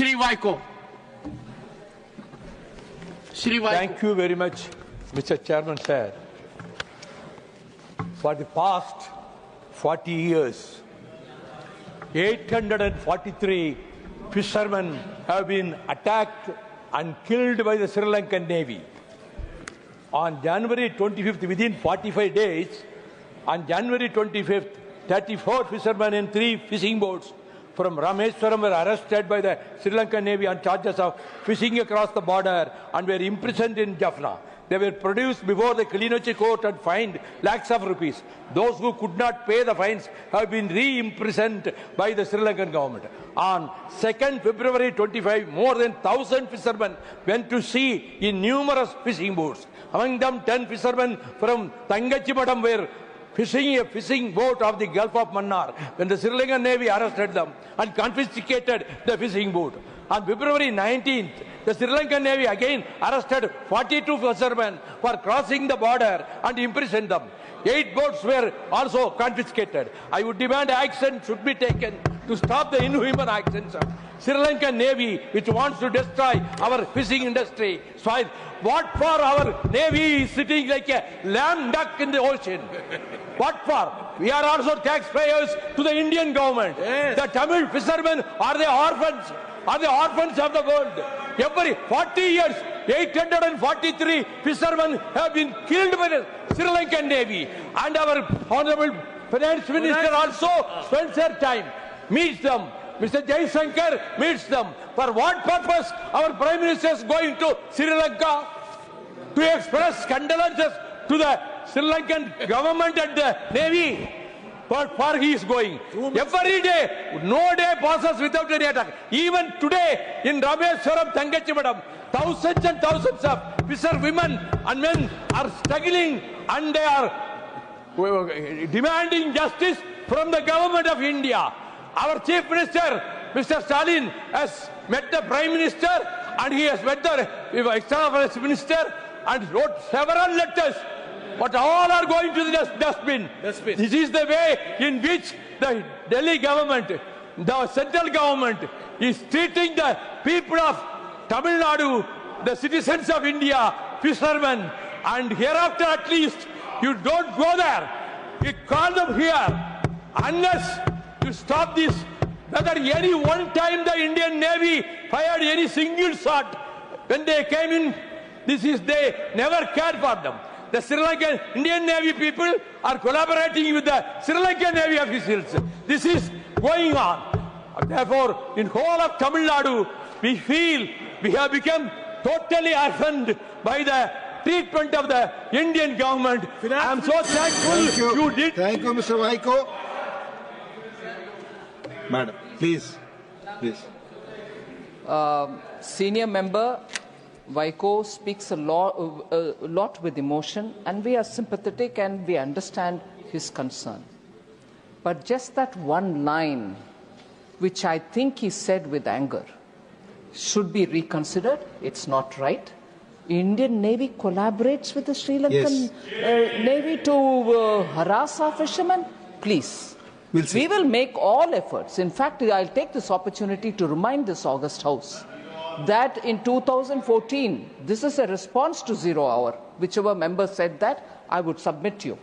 Shri Vaiko. Shri Vaiko. Thank you very much, Mr. Chairman, sir. For the past 40 years, 843 fishermen have been attacked and killed by the Sri Lankan Navy. On January 25th, within 45 days, on January 25th, 34 fishermen in 3 fishing boats from Rameswaram were arrested by the Sri Lankan Navy on charges of fishing across the border and were imprisoned in Jaffna. They were produced before the Kilinochchi court and fined lakhs of rupees. Those who could not pay the fines have been re-imprisoned by the Sri Lankan government. On 2nd February 25, more than 1,000 fishermen went to sea in numerous fishing boats. Among them, 10 fishermen from Tangachimadam were fishing a fishing boat off the Gulf of Mannar when the Sri Lankan Navy arrested them and confiscated the fishing boat. On February 19th, the Sri Lankan Navy again arrested 42 fishermen for crossing the border and imprisoned them. 8 boats were also confiscated. I would demand action should be taken to stop the inhuman actions of Sri Lankan Navy, which wants to destroy our fishing industry. So what for our Navy is sitting like a lamb duck in the ocean? What for? We are also taxpayers to the Indian government. Yes. The Tamil fishermen are the orphans. Are the orphans of the world. Every 40 years, 843 fishermen have been killed by the Sri Lankan Navy. And our Honorable Finance Minister also spends her time, meets them. Mr. Jaishankar meets them. For what purpose our Prime Minister is going to Sri Lanka? To express condolences to the Sri Lankan government and the Navy. But far he is going. Every day, no day passes without any attack. Even today, in Rameswaram, Tangachimadam, thousands and thousands of fisher women and men are struggling and they are demanding justice from the government of India. Our Chief Minister, Mr. Stalin, has met the Prime Minister and he has met the External Affairs Minister and wrote several letters. But all are going to the dustbin. This is the way in which the Delhi government, the central government, is treating the people of Tamil Nadu, the citizens of India, fishermen. And hereafter at least, you don't go there. You call them here. Unless you stop this, whether any one time the Indian Navy fired any single shot when they came in, they never cared for them. The Sri Lankan Indian Navy people are collaborating with the Sri Lankan Navy officials. This is going on. Therefore, in whole of Tamil Nadu, we feel we have become totally orphaned by the treatment of the Indian government. I am so thankful you did. Thank you, Mr. Vaiko. Madam, please. Senior member Vaiko speaks a lot with emotion, and we are sympathetic and we understand his concern. But just that one line, which I think he said with anger, should be reconsidered. It's not right. Indian Navy collaborates with the Sri Lankan Navy to harass our fishermen. Please. We will make all efforts. In fact, I'll take this opportunity to remind this August House that in 2014, this is a response to 0 hour. Whichever member said that, I would submit to you.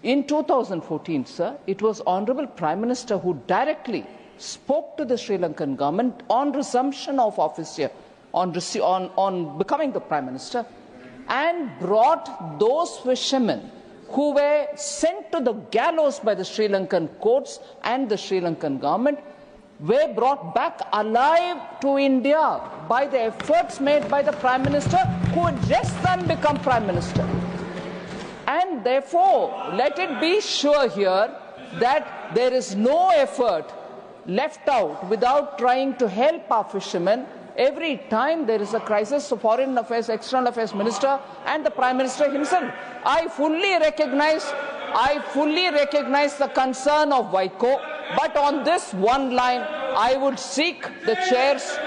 In 2014, sir, it was Honorable Prime Minister who directly spoke to the Sri Lankan government on resumption of office here, on becoming the Prime Minister, and brought those fishermen who were sent to the gallows by the Sri Lankan courts and the Sri Lankan government were brought back alive to India by the efforts made by the Prime Minister, who had just then become Prime Minister. And therefore, let it be sure here that there is no effort left out without trying to help our fishermen. Every time there is a crisis, the Foreign Affairs, External Affairs Minister and the Prime Minister himself. I fully recognize the concern of Vaiko, but on this one line, I would seek the chairs,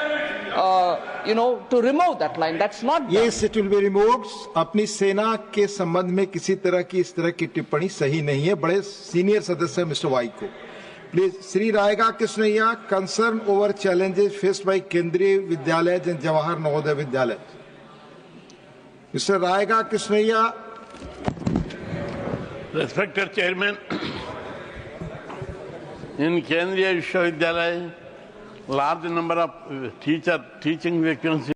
to remove that line. That's not done. Yes, it will be removed. अपनी सेना के संबंध में किसी तरह की इस तरह की टिप्पणी सही नहीं है. बड़े सीनियर सदस्य mister Vaiko. Please, Sri Raiga Krishnaiya, concern over challenges faced by Kendriya Vidyalaya and Jawahar Navodaya Vidyalaya. Mr. Raiga Krishnaiya. Respected Chairman, in Kendriya Vishwavidyalaya, large number of teaching vacancies